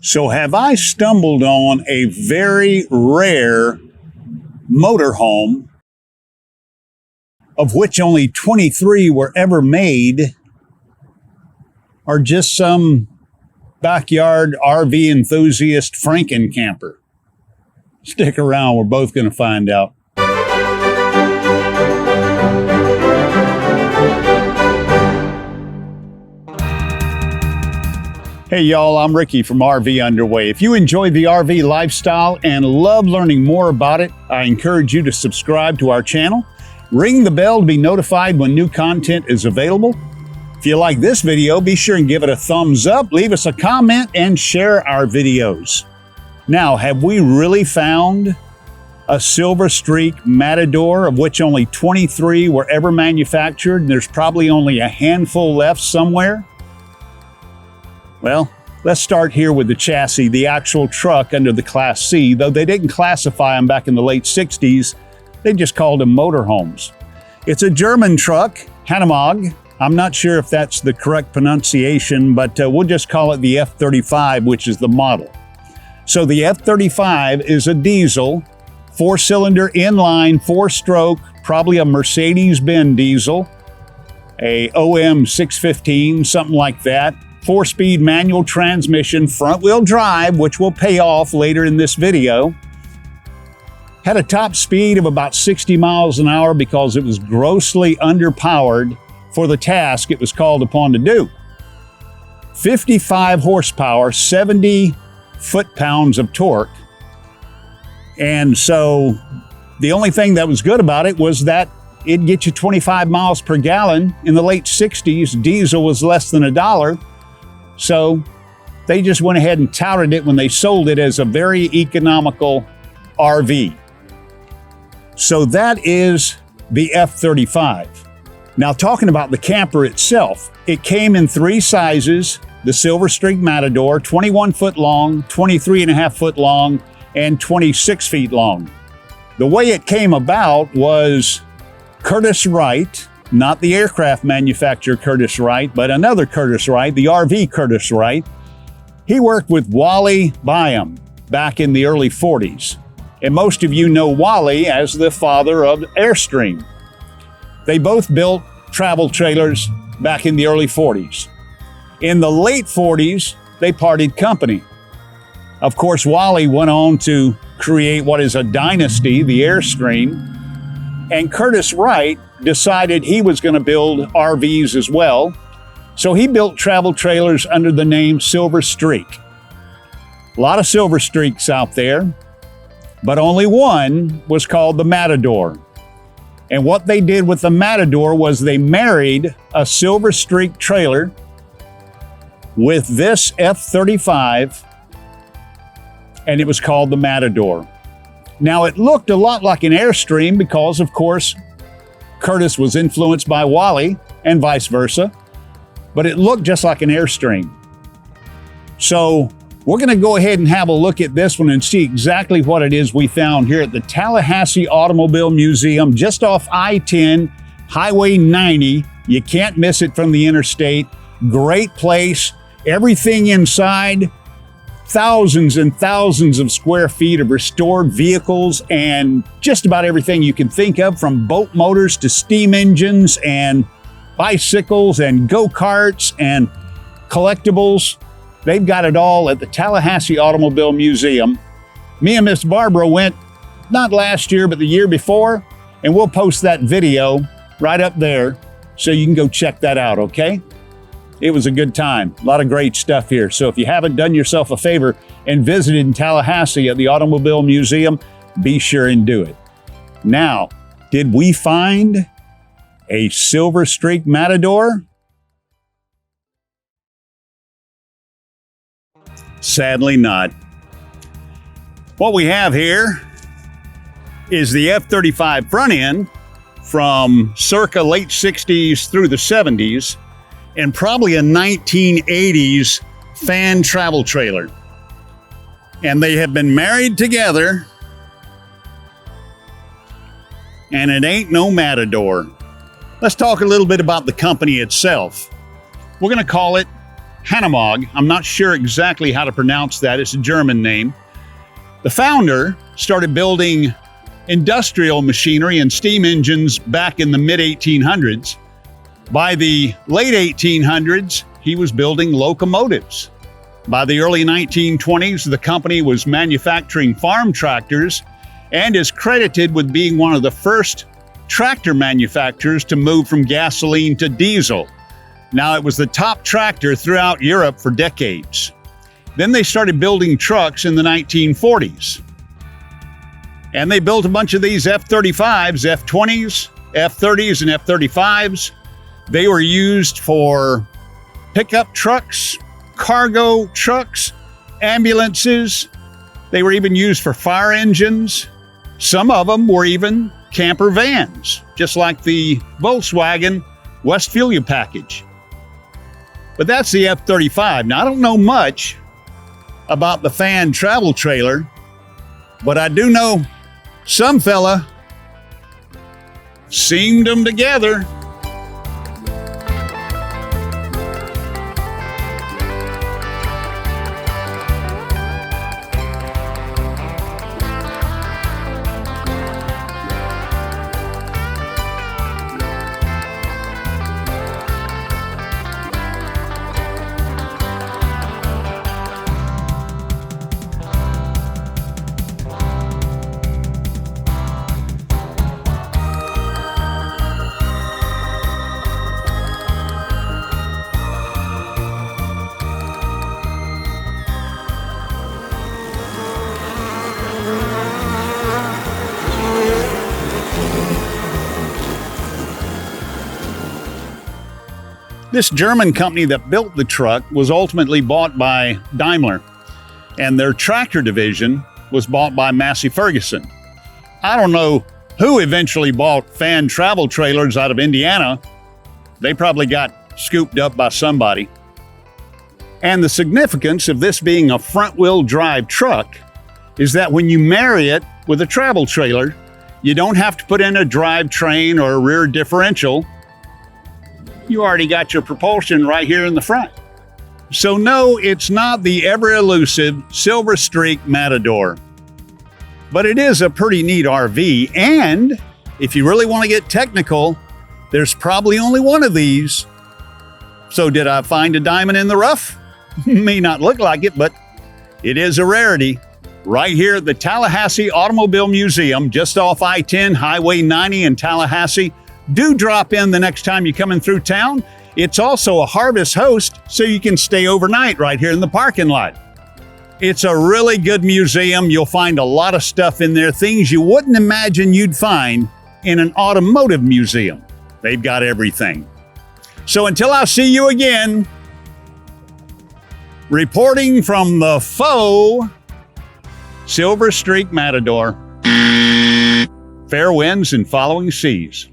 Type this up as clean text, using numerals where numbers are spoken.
So have I stumbled on a very rare motorhome, of which only 23 were ever made, or just some backyard RV enthusiast Franken-Camper? Stick around, we're both going to find out. Hey y'all, I'm Ricky from RV Underway. If you enjoy the RV lifestyle and love learning more about it, I encourage you to subscribe to our channel. Ring the bell to be notified when new content is available. If you like this video, be sure and give it a thumbs up, leave us a comment, and share our videos. Now, have we really found a Silver Streak Matador, of which only 23 were ever manufactured, and there's probably only a handful left somewhere? Well, let's start here with the chassis, the actual truck under the Class C. Though they didn't classify them back in the late 60s, they just called them motorhomes. It's a German truck, Hanomag. I'm not sure if that's the correct pronunciation, but we'll just call it the F35, which is the model. So the F35 is a diesel, 4-cylinder inline, 4-stroke, probably a Mercedes-Benz diesel, a OM 615, something like that. 4-speed manual transmission, front-wheel drive, which will pay off later in this video. Had a top speed of about 60 miles an hour because it was grossly underpowered for the task it was called upon to do. 55 horsepower, 70 foot-pounds of torque. And so the only thing that was good about it was that it'd get you 25 miles per gallon. In the late 60s, diesel was less than $1. So they just went ahead and touted it when they sold it as a very economical RV. So that is the F35. Now, talking about the camper itself, it came in 3 sizes: the Silver Streak Matador, 21 foot long, 23.5 foot long, and 26 feet long. The way it came about was Curtis Wright, not the aircraft manufacturer Curtis Wright, but another Curtis Wright, the RV Curtis Wright. He worked with Wally Byam back in the early 40s. And most of you know Wally as the father of Airstream. They both built travel trailers back in the early 40s. In the late 40s, they parted company. Of course, Wally went on to create what is a dynasty, the Airstream. And Curtis Wright decided he was going to build RVs as well. So he built travel trailers under the name Silver Streak. A lot of Silver Streaks out there, but only one was called the Matador. And what they did with the Matador was they married a Silver Streak trailer with this F35, and it was called the Matador. Now, it looked a lot like an Airstream because, of course, Curtis was influenced by Wally and vice versa, but it looked just like an Airstream. So we're going to go ahead and have a look at this one and see exactly what it is we found here at the Tallahassee Automobile Museum, just off I-10, Highway 90. You can't miss it from the interstate. Great place. Everything inside. Thousands and thousands of square feet of restored vehicles and just about everything you can think of, from boat motors to steam engines and bicycles and go-karts and collectibles. They've got it all at the Tallahassee Automobile Museum. Me and Miss Barbara went not last year, but the year before, and we'll post that video right up there so you can go check that out, okay? It was a good time. A lot of great stuff here. So if you haven't done yourself a favor and visited in Tallahassee at the Automobile Museum, be sure and do it. Now, did we find a Silver Streak Matador? Sadly not. What we have here is the F35 front end from circa late 60s through the 70s, and probably a 1980s fan travel trailer. And they have been married together, and it ain't no Matador. Let's talk a little bit about the company itself. We're going to call it Hanomag. I'm not sure exactly how to pronounce that. It's a German name. The founder started building industrial machinery and steam engines back in the mid-1800s. By the late 1800s, he was building locomotives. By the early 1920s, the company was manufacturing farm tractors and is credited with being one of the first tractor manufacturers to move from gasoline to diesel. Now, it was the top tractor throughout Europe for decades. Then they started building trucks in the 1940s. And they built a bunch of these F-35s, F-20s, F-30s, and F-35s. They were used for pickup trucks, cargo trucks, ambulances. They were even used for fire engines. Some of them were even camper vans, just like the Volkswagen Westphalia package. But that's the F-35. Now, I don't know much about the fan travel trailer, but I do know some fella seamed them together. This German company that built the truck was ultimately bought by Daimler, and their tractor division was bought by Massey Ferguson. I don't know who eventually bought fan travel trailers out of Indiana. They probably got scooped up by somebody. And the significance of this being a front-wheel drive truck is that when you marry it with a travel trailer, you don't have to put in a drivetrain or a rear differential. You already got your propulsion right here in the front. So no, it's not the ever-elusive Silver Streak Matador. But it is a pretty neat RV, and if you really want to get technical, there's probably only one of these. So did I find a diamond in the rough? May not look like it, but it is a rarity. Right here at the Tallahassee Automobile Museum, just off I-10, Highway 90 in Tallahassee. Do drop in the next time you're coming through town. It's also a harvest host, so you can stay overnight right here in the parking lot. It's a really good museum. You'll find a lot of stuff in there, things you wouldn't imagine you'd find in an automotive museum. They've got everything. So until I see you again, reporting from the Faux Silver Streak Matador, fair winds and following seas.